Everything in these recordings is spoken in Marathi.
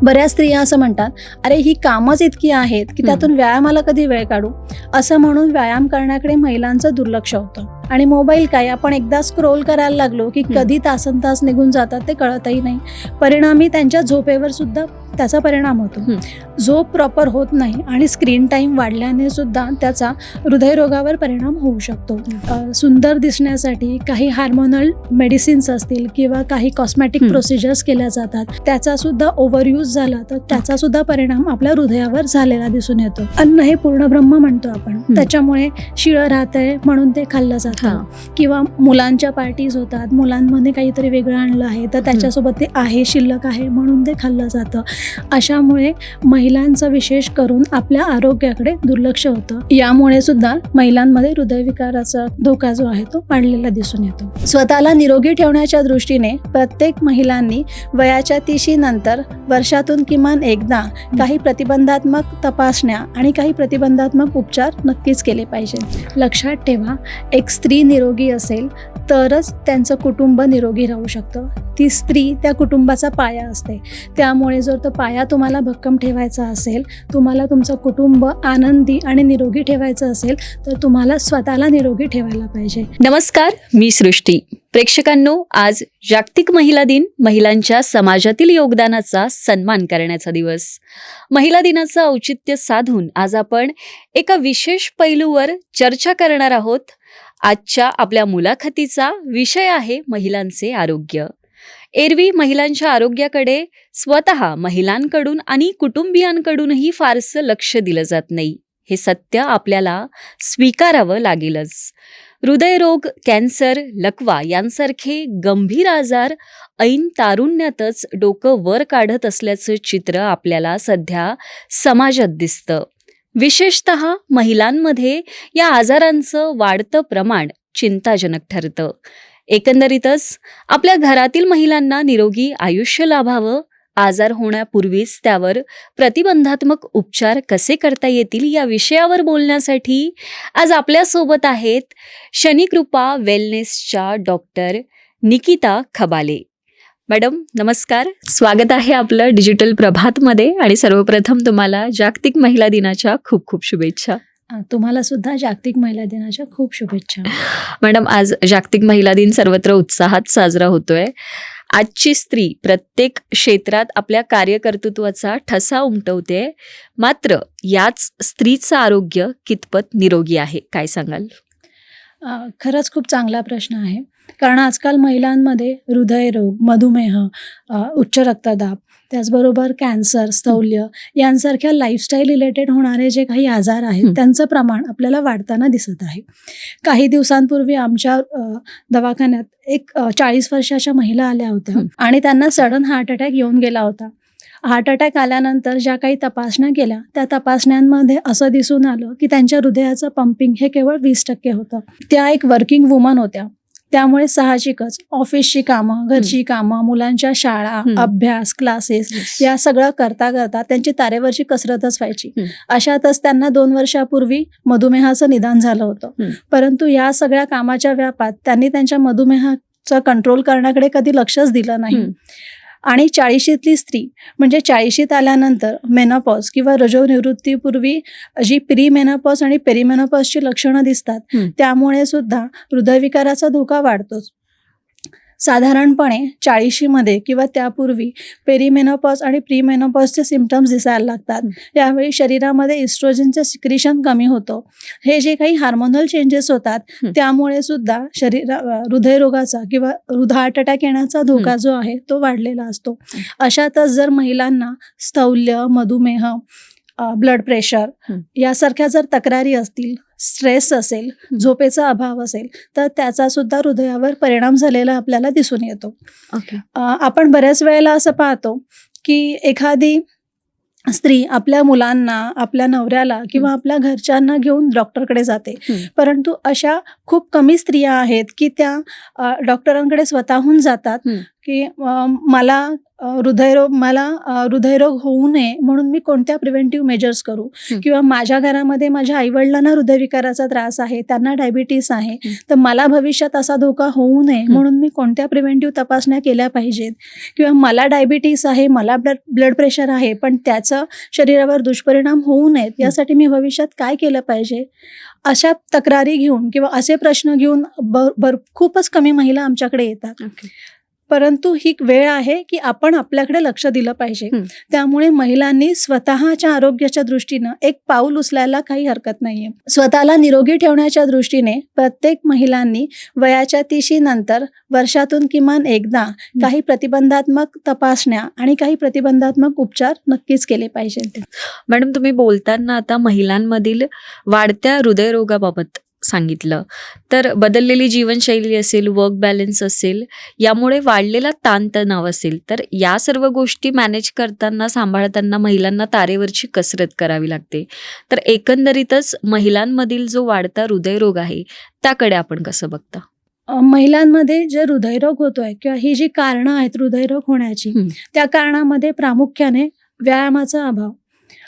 बऱ्याच स्त्रिया असं म्हणतात, अरे ही कामच इतकी आहेत की त्यातून व्यायामाला कधी वेळ काढू, असं म्हणून व्यायाम करण्याकडे महिलांचं दुर्लक्ष होतं. आणि मोबाईल काय, आपण एकदा स्क्रोल करायला लागलो की कधी तासन तास निघून जातात ते कळतही नाही. परिणामी त्यांच्या झोपेवर सुद्धा त्याचा परिणाम होतो. झोप प्रॉपर होत नाही आणि स्क्रीन टाईम वाढल्याने सुद्धा त्याचा हृदयरोगावर परिणाम होऊ शकतो. सुंदर दिसण्यासाठी काही हार्मोनल मेडिसिन्स असतील किंवा काही कॉस्मॅटिक प्रोसिजर्स केल्या जातात, त्याचा सुद्धा ओव्हरयूज झाला तर त्याचा सुद्धा परिणाम आपल्या हृदयावर झालेला दिसून येतो. अन्न हे पूर्ण ब्रह्म म्हणतो आपण, त्याच्यामुळे शिळं राहतंय म्हणून ते खाल्लं जातं. किंवा मुलांच्या पार्टीज होतात, मुलांमध्ये काहीतरी वेगळं आणलं आहे तर त्याच्यासोबत ते आहे, शिल्लक आहे म्हणून ते खाल्लं जातं. अशामुळे महिलांचं विशेष करून आपल्या आरोग्याकडे दुर्लक्ष होतं. यामुळे सुद्धा महिलांमध्ये हृदयविकाराचा धोका जो आहे तो वाढलेला दिसून येतो. स्वतःला निरोगी ठेवण्याच्या दृष्टीने प्रत्येक महिलांनी वयाच्या 30 नंतर वर्षातून किमान एकदा काही प्रतिबंधात्मक तपासण्या आणि काही प्रतिबंधात्मक उपचार नक्कीच केले पाहिजे. लक्षात ठेवा, एक स्त्री निरोगी असेल तरच त्यांचं कुटुंब निरोगी राहू शकतं. ती स्त्री त्या कुटुंबाचा पाया असते. त्यामुळे जर तो पाया तुम्हाला भक्कम ठेवायचा असेल, तुम्हाला तुमचं कुटुंब आनंदी आणि निरोगी ठेवायचं असेल तर तुम्हाला स्वतःला निरोगी ठेवायला पाहिजे. नमस्कार, मी सृष्टी. प्रेक्षकांनो, आज जागतिक महिला दिन, महिलांच्या समाजातील योगदानाचा सन्मान करण्याचा दिवस. महिला दिनाचं औचित्य साधून आज आपण एका विशेष पैलूवर चर्चा करणार आहोत. आजच्या आपल्या मुलाखतीचा विषय आहे महिलांचे आरोग्य. एरवी महिलांच्या आरोग्याकडे स्वतः महिलांकडून आणि कुटुंबियांकडूनही फारसं लक्ष दिलं जात नाही. हे सत्य आपल्याला स्वीकारावं लागेलच. हृदयरोग, कॅन्सर, लकवा यांसारखे गंभीर आजार ऐन तारुण्यातच डोकं वर काढत असल्याचं चित्र आपल्याला सध्या समाजात दिसतं. विशेषतः महिलांमध्ये या आजारांचं वाढतं प्रमाण चिंताजनक ठरतं. एकंदरीतच आपल्या घरातील महिलांना निरोगी आयुष्य लाभावं, आजार होण्यापूर्वीच त्यावर प्रतिबंधात्मक उपचार कसे करता येतील या विषयावर बोलण्यासाठी आज आपल्यासोबत आहेत शनिकृपा वेलनेसच्या डॉक्टर निकिता खबाले. मॅडम नमस्कार, स्वागत आहे आपलं डिजिटल प्रभातमध्ये आणि सर्वप्रथम तुम्हाला जागतिक महिला दिनाच्या खूप खूप शुभेच्छा. तुम्हाला सुद्धा जागतिक महिला दिनाच्या खूप शुभेच्छा. मॅडम, आज जागतिक महिला दिन सर्वत्र उत्साहात साजरा होतोय. आजची स्त्री प्रत्येक क्षेत्रात आपल्या कार्यकर्तृत्वाचा ठसा उमटवते, मात्र याच स्त्रीचं आरोग्य कितपत निरोगी आहे, काय सांगाल? खरंच खूप चांगला प्रश्न आहे. कारण आजकाल महिलांमध्ये हृदयरोग, मधुमेह, उच्च रक्तदाब, त्याचबरोबर कॅन्सर, स्थौल्य यांसारख्या लाईफस्टाईल रिलेटेड होणारे जे काही आजार आहेत त्यांचं प्रमाण आपल्याला वाढताना दिसत आहे. काही दिवसांपूर्वी आमच्या दवाखान्यात एक 40 वर्षाच्या महिला आल्या होत्या आणि त्यांना सडन हार्ट अटॅक येऊन गेला होता. हार्ट अटॅक आल्यानंतर ज्या काही तपासण्या केल्या त्या तपासण्यांमध्ये असं दिसून आलं की त्यांच्या हृदयाचं पंपिंग हे केवळ 20% होतं. त्या एक वर्किंग वुमन होत्या, त्यामुळे साहजिकच ऑफिसची कामं, घरची कामं, मुलांच्या शाळा, अभ्यास, क्लासेस या सगळं करता करता त्यांची तारेवरची कसरतच व्हायची. अशातच त्यांना 2 वर्षापूर्वी मधुमेहाचं निदान झालं होतं. परंतु या सगळ्या कामाच्या व्यापात त्यांनी त्यांच्या मधुमेहाचं कंट्रोल करण्याकडे कधी लक्षच दिलं नाही. आणि 40शीतली स्त्री म्हणजे 40शीत आल्यानंतर मेनोपॉज किंवा रजोनिवृत्तीपूर्वी जी प्री मेनोपॉज आणि पेरीमेनोपॉजची लक्षणं दिसतात, त्यामुळे सुद्धा हृदयविकाराचा धोका वाढतोच. साधारणपणे 40शीमध्ये किंवा त्यापूर्वी पेरीमेनोपॉज आणि प्रीमेनोपॉजचे सिम्पटम्स दिसायला लागतात. यावेळी शरीरामध्ये इस्ट्रोजनचे सिक्रिशन कमी होतं. हे जे काही हार्मोनल चेंजेस होतात त्यामुळे सुद्धा हृदयरोगाचा किंवा हार्ट अटॅक येण्याचा धोका जो आहे तो वाढलेला असतो. अशातच जर महिलांना स्थौल्य, मधुमेह, ब्लड प्रेशर यासारख्या जर तक्रारी असतील, स्ट्रेस असेल, झोपेचा अभाव असेल तर त्याचा सुद्धा हृदयावर परिणाम झालेला आपल्याला दिसून येतो. आपण बऱ्याच वेळेला असं पाहतो की एखादी स्त्री आपल्या मुलांना, आपल्या नवऱ्याला किंवा आपल्या घरच्यांना घेऊन डॉक्टरकडे जाते, परंतु अशा खूप कमी स्त्रिया आहेत की त्या डॉक्टरांकडे स्वतःहून जातात की मला हृदयरोग होऊ नये म्हणून मी कोणत्या प्रिव्हेंटिव्ह मेजर्स करू, किंवा माझ्या घरामध्ये माझ्या आईवडिलांना हृदयविकाराचा त्रास आहे, त्यांना डायबिटीस आहे, तर मला भविष्यात असा धोका होऊ नये म्हणून मी कोणत्या प्रिव्हेंटिव्ह तपासण्या केल्या पाहिजेत, किंवा मला डायबिटीस आहे, मला ब्लड प्रेशर आहे, पण त्याचा शरीरावर दुष्परिणाम होऊ नयेत यासाठी मी भविष्यात काय केलं पाहिजे. अशा तक्रारी घेऊन किंवा असे प्रश्न घेऊन खूपच कमी महिला आमच्याकडे येतात. परंतु ही वेळ आहे की आपण आपल्याकडे लक्ष दिलं पाहिजे. त्यामुळे महिलांनी स्वतःच्या आरोग्याच्या दृष्टीनं एक पाऊल उचलायला काही हरकत नाहीये. स्वतःला निरोगी ठेवण्याच्या दृष्टीने प्रत्येक महिलांनी वयाच्या 30 नंतर वर्षातून किमान एकदा काही प्रतिबंधात्मक तपासण्या आणि काही प्रतिबंधात्मक उपचार नक्कीच केले पाहिजेत. मॅडम, तुम्ही बोलताना आता महिलांमधील वाढत्या हृदयरोगाबाबत सांगितलं, तर बदललेली जीवनशैली असेल, वर्क बॅलन्स असेल, यामुळे वाढलेला ताणतणाव असेल, तर या सर्व गोष्टी मॅनेज करताना, सांभाळताना महिलांना तारेवरची कसरत करावी लागते. तर एकंदरीतच महिलांमधील जो वाढता हृदयरोग आहे त्याकडे आपण कसं बघता? महिलांमध्ये जे हृदयरोग होतोय किंवा ही जी कारणं आहेत हृदयरोग होण्याची, त्या कारणामध्ये प्रामुख्याने व्यायामाचा अभाव.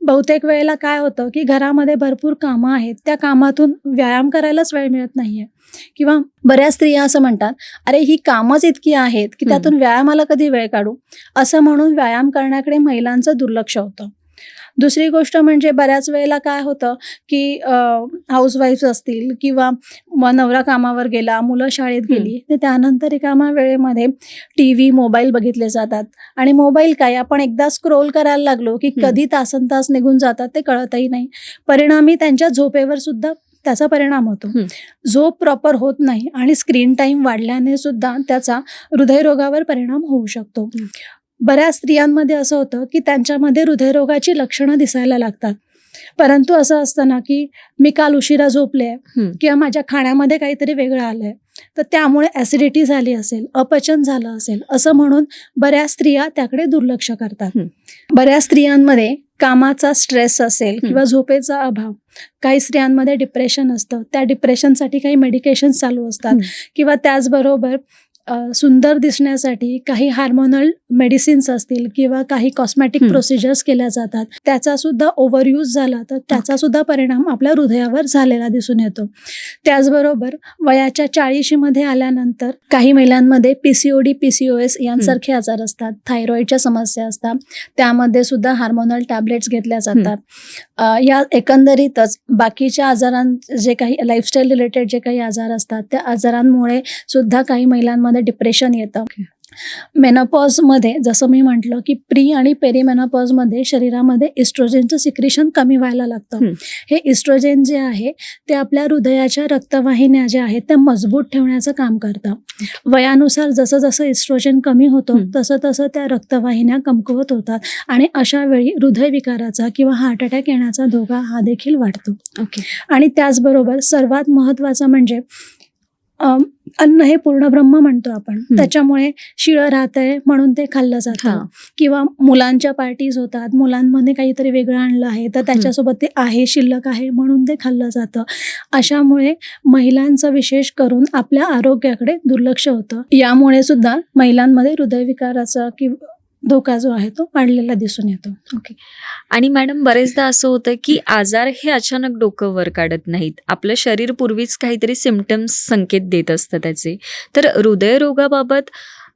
बहुतेक वेळेला काय होतं की घरामध्ये भरपूर कामं आहेत, त्या कामातून व्यायाम करायलाच वेळ मिळत नाहीये, किंवा बऱ्याच स्त्रिया असं म्हणतात, अरे ही कामच इतकी आहेत की त्यातून व्यायामाला कधी वेळ काढू, असं म्हणून व्यायाम करण्याकडे महिलांचं दुर्लक्ष होतं. दुसरी गोष्ट म्हणजे बऱ्याच वेळेला काय होतं की हाऊसवाईफ्स असतील किंवा नवरा कामावर गेला, मुलं शाळेत गेली, तर त्यानंतर रिकाम्या वेळेमध्ये TV, मोबाईल बघितले जातात. आणि मोबाईल काय, आपण एकदा स्क्रोल करायला लागलो की कधी तासनतास निघून जातात ते कळतही नाही. परिणामी त्यांच्या झोपेवर सुद्धा त्याचा परिणाम होतो. झोप प्रॉपर होत नाही आणि स्क्रीन टाईम वाढल्याने सुद्धा त्याचा हृदयरोगावर परिणाम होऊ शकतो. बऱ्याच स्त्रियांमध्ये असं होतं की त्यांच्यामध्ये हृदयरोगाची लक्षणं दिसायला लागतात, परंतु असं असतं ना की मी काल उशिरा झोपले किंवा माझ्या खाण्यामध्ये काहीतरी वेगळं आलंय, तर त्यामुळे ॲसिडिटी झाली असेल, अपचन झालं असेल, असं म्हणून बऱ्याच स्त्रिया त्याकडे दुर्लक्ष करतात. बऱ्याच स्त्रियांमध्ये कामाचा स्ट्रेस असेल किंवा झोपेचा अभाव, काही स्त्रियांमध्ये डिप्रेशन असतं, त्या डिप्रेशनसाठी काही मेडिकेशन चालू असतात, किंवा त्याचबरोबर सुंदर दिसण्यासाठी काही हार्मोनल मेडिसिन्स असतील किंवा काही कॉस्मॅटिक प्रोसिजर्स केल्या जातात, त्याचा सुद्धा ओव्हरयूज झाला तर त्याचा सुद्धा परिणाम आपल्या हृदयावर झालेला दिसून येतो. त्याचबरोबर वयाच्या 40मध्ये आल्यानंतर काही महिलांमध्ये PCOD, PCOS यांसारखे आजार असतात, थायरॉइडच्या समस्या असतात, त्यामध्ये सुद्धा हार्मोनल टॅबलेट्स घेतल्या जातात. या एकंदरीतच बाकीच्या जे काही लाईफस्टाईल रिलेटेड जे काही आजार असतात, त्या आजारांमुळे सुद्धा काही महिलांमध्ये डिप्रेशन येतं. मेनोपॉजमध्ये जसं मी म्हटलं की प्री आणि पेरीमेनोपॉजमध्ये शरीरामध्ये इस्ट्रोजेनचं सिक्रेशन कमी व्हायला लागतं. हे इस्ट्रोजेन जे आहे ते आपल्या हृदयाच्या रक्तवाहिन्या ज्या आहेत त्या मजबूत ठेवण्याचं काम करतं. वयानुसार जसं जसं इस्ट्रोजेन कमी होतं तसं तसं त्या रक्तवाहिन्या कमकुवत होतात आणि अशा वेळी हृदयविकाराचा किंवा हार्ट अटॅक येण्याचा धोका हा देखील वाढतो. आणि त्याचबरोबर सर्वात महत्त्वाचं म्हणजे अन्न हे पूर्ण ब्रह्म म्हणतो आपण, त्याच्यामुळे शिळं राहतंय म्हणून ते खाल्लं जातं, किंवा मुलांच्या पार्टीज होतात, मुलांमध्ये काहीतरी वेगळं आणलं आहे तर त्याच्यासोबत ते आहे, शिल्लक आहे म्हणून ते खाल्लं जातं. अशामुळे महिलांचं विशेष करून आपल्या आरोग्याकडे दुर्लक्ष होतं. यामुळे सुद्धा महिलांमध्ये हृदयविकाराचा धोका जो आहे तो वाढलेला दिसून येतो. आणि मॅडम, बरेचदा असं होतं की आजार हे अचानक डोकं वर काढत नाहीत, आपलं शरीर पूर्वीच काहीतरी सिम्पटम्स, संकेत देत असतं त्याचे. तर हृदयरोगाबाबत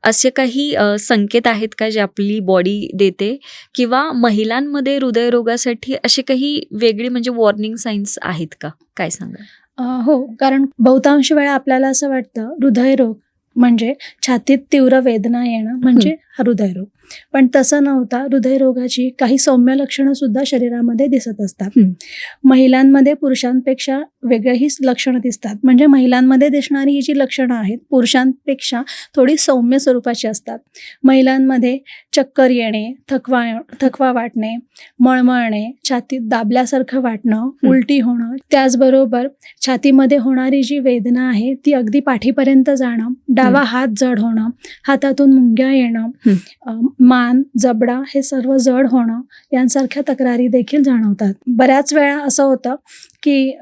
असे काही संकेत आहेत का जे आपली बॉडी देते, किंवा महिलांमध्ये हृदयरोगासाठी असे काही वेगळी म्हणजे वॉर्निंग साईन्स आहेत का? काय सांगा? हो, कारण बहुतांश वेळा आपल्याला असं वाटतं हृदयरोग म्हणजे छातीत तीव्र वेदना येणं म्हणजे हृदयरोग, पण तसं नव्हता. हृदयरोगाची काही सौम्य लक्षणं सुद्धा शरीरामध्ये दिसत असतात. महिलांमध्ये पुरुषांपेक्षा वेगळीही लक्षणं दिसतात. म्हणजे महिलांमध्ये दिसणारी ही जी लक्षणं आहेत पुरुषांपेक्षा थोडी सौम्य स्वरूपाची असतात. महिलांमध्ये चक्कर येणे, थकवा वाटणे, मळमळणे, छातीत दाबल्यासारखं वाटणं, उलटी होणं, त्याचबरोबर छातीमध्ये होणारी जी वेदना आहे ती अगदी पाठीपर्यंत जाणं, डावा हात जड होणं, हातातून मुंग्या येणं, मान, जबडा हे सर्व जड होणं यांसारख्या तक्रारी देखील जाणवतात. बऱ्याच वेळा असं होतं की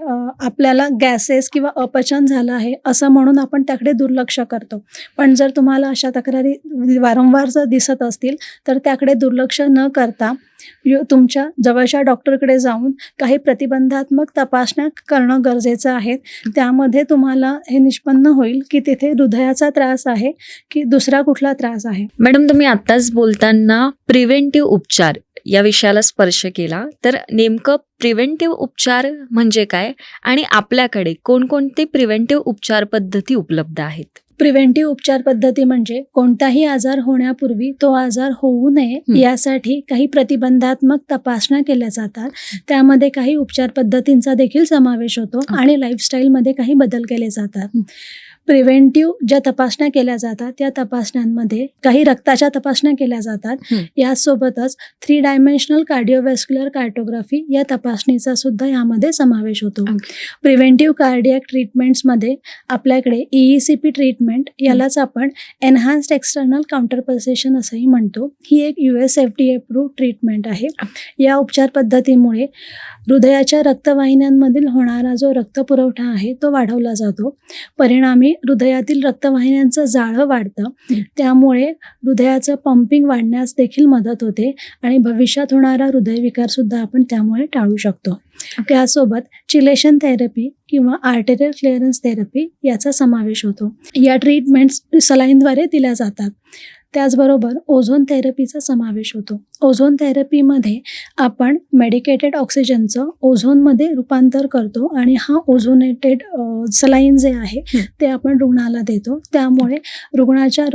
आपल्याला गॅसेस किंवा अपचन झालं आहे असं म्हणून आपण त्याकडे दुर्लक्ष करतो. पण जर तुम्हाला अशा तक्रारी वारंवार जर दिसत असतील तर त्याकडे दुर्लक्ष न करता तुमच्या जवळच्या डॉक्टरकडे जाऊन काही प्रतिबंधात्मक तपासण्या करणं गरजेचं आहे. त्यामध्ये तुम्हाला हे निष्पन्न होईल की तिथे हृदयाचा त्रास आहे की दुसरा कुठला त्रास आहे. मॅडम, तुम्ही आत्ताच बोलताना प्रिव्हेंटिव्ह उपचार या विषयाला स्पर्श केला, तर नेमकं प्रिव्हेंटिव्ह उपचार म्हणजे काय आणि आपल्याकडे कोणकोणते प्रिव्हेंटिव्ह उपचार पद्धती उपलब्ध आहेत? प्रिव्हेंटिव्ह उपचार पद्धती म्हणजे कोणताही आजार होण्यापूर्वी तो आजार होऊ नये यासाठी काही प्रतिबंधात्मक तपासण्या केल्या जातात. त्यामध्ये काही उपचार पद्धतींचा देखील समावेश होतो आणि लाईफस्टाईलमध्ये काही बदल केले जातात. प्रिव्हेंटिव्ह ज्या तपासण्या केल्या जातात त्या तपासण्यांमध्ये काही रक्ताच्या तपासण्या केल्या जातात. यासोबतच 3 डायमेन्शनल कार्डिओव्हॅस्क्युलर कार्टोग्राफी या तपासणीचा सुद्धा यामध्ये समावेश होतो. प्रिव्हेंटिव्ह कार्डियक ट्रीटमेंट्समध्ये आपल्याकडे EECP ट्रीटमेंट, यालाच आपण एनहान्स्ड एक्सटर्नल काउंटरपल्सेशन असंही म्हणतो, ही एक US FDA अप्रूव्ड ट्रीटमेंट आहे. या उपचार पद्धतीमुळे हृदयाच्या रक्तवाहिन्यांमधील होणारा जो रक्तपुरवठा आहे तो वाढवला जातो. परिणामी हृदयातील रक्तवाहिन्यांचं जाळं वाढतं. त्यामुळे हृदयाचं पंपिंग वाढण्यास देखील मदत होते आणि भविष्यात होणारा हृदयविकार सुद्धा आपण त्यामुळे टाळू शकतो. त्यासोबत चिलेशन थेरपी किंवा आर्टेरियल क्लिअरन्स थेरपी याचा समावेश होतो. या ट्रीटमेंट्स सलाईनद्वारे दिल्या जातात. त्याचबरोबर ओझोन थेरपीचा समावेश होतो. ओझोन थेरपीमध्ये आपण मेडिकेटेड ऑक्सिजनचं ओझोनमध्ये रूपांतर करतो आणि हा ओझोनेटेड सलाईन जे आहे ते आपण रुग्णाला देतो. त्यामुळे रुग्णाच्या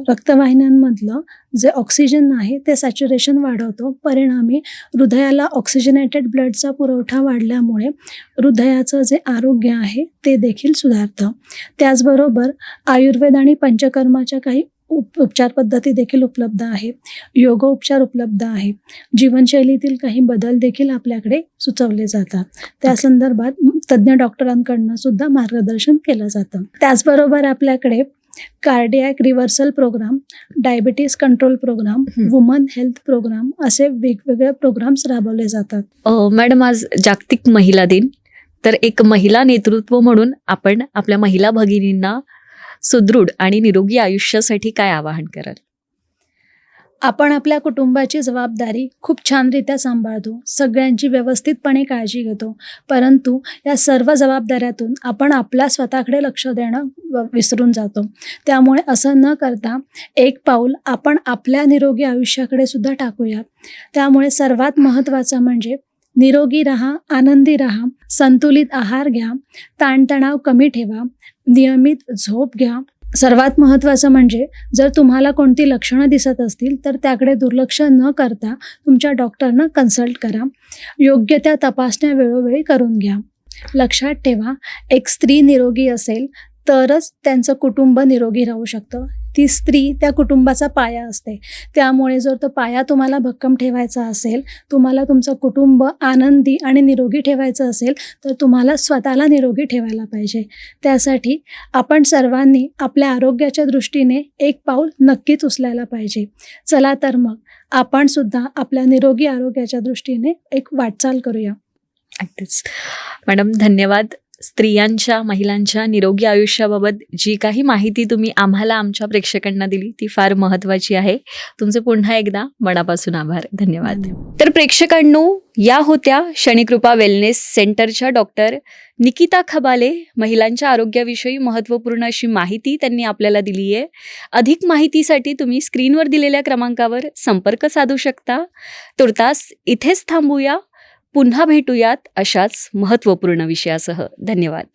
रक्तवाहिन्यांमधलं जे ऑक्सिजन आहे ते सॅच्युरेशन वाढवतो. परिणामी हृदयाला ऑक्सिजनेटेड ब्लडचा पुरवठा वाढल्यामुळे हृदयाचं जे आरोग्य आहे ते देखील सुधारतं. त्याचबरोबर आयुर्वेद आणि पंचकर्माच्या काही उपचार पद्धती देखील उपलब्ध आहेत. योगोपचार उपलब्ध आहे. जीवनशैलीतील काही बदल देखील आपल्याकडे सुचवले जातात. त्या संदर्भात तज्ज्ञ डॉक्टरांकडनं सुद्धा मार्गदर्शन केलं जातं. त्याचबरोबर आपल्याकडे cardiac reversal program, diabetes control program, woman health program असे वेगवेगळे प्रोग्राम्स राबवले जातात. मॅडम, आज जागतिक महिला दिन, तर एक महिला नेतृत्व म्हणून आपण आपल्या महिला भगिनींना सुदृढ आणि निरोगी आयुष्यासाठी काय आवाहन कराल? आपण आपल्या कुटुंबाची जबाबदारी खूप छानरित्या सांभाळतो, सगळ्यांची व्यवस्थितपणे काळजी घेतो, परंतु या सर्व जबाबदाऱ्यातून आपण आपल्या स्वतःकडे लक्ष देणं विसरून जातो. त्यामुळे असं न करता एक पाऊल आपण आपल्या निरोगी आयुष्याकडे सुद्धा टाकूया. त्यामुळे सर्वात महत्त्वाचं म्हणजे निरोगी राहा, आनंदी राहा, संतुलित आहार घ्या, ताणतणाव कमी ठेवा, नियमित झोप घ्या. सर्वात महत्त्वाचं म्हणजे जर तुम्हाला कोणती लक्षणं दिसत असतील तर त्याकडे दुर्लक्ष न करता तुमच्या डॉक्टरनं कन्सल्ट करा. योग्य त्या तपासण्या वेळोवेळी करून घ्या. लक्षात ठेवा, एक स्त्री निरोगी असेल तरच त्यांचं कुटुंब निरोगी राहू शकतं. ती स्त्री त्या कुटुंबाचा पाया असते. त्यामुळे जर तो पाया तुम्हाला भक्कम ठेवायचा असेल, तुम्हाला तुमचं कुटुंब आनंदी आणि निरोगी ठेवायचं असेल तर तुम्हाला स्वतःला निरोगी ठेवायला पाहिजे. त्यासाठी आपण सर्वांनी आपल्या आरोग्याच्या दृष्टीने एक पाऊल नक्कीच उचलायला पाहिजे. चला तर मग आपण सुद्धा आपल्या निरोगी आरोग्याच्या दृष्टीने एक वाटचाल करूया. अगदीच मॅडम, धन्यवाद. स्त्रियांच्या, महिलांच्या निरोगी आयुष्याबाबत जी काही माहिती तुम्ही आम्हाला, आमच्या प्रेक्षकांना दिली ती फार महत्त्वाची आहे. तुमचे पुन्हा एकदा मनापासून आभार. धन्यवाद. तर प्रेक्षकांनो, या होत्या शनिकृपा वेलनेस सेंटरच्या डॉक्टर निकिता खबाले. महिलांच्या आरोग्याविषयी महत्त्वपूर्ण अशी माहिती त्यांनी आपल्याला दिली आहे. अधिक माहितीसाठी तुम्ही स्क्रीनवर दिलेल्या क्रमांकावर संपर्क साधू शकता. तुर्तास इथेच थांबूया. पुन्हा भेटूयात अशाच महत्त्वपूर्ण विषयासह. धन्यवाद.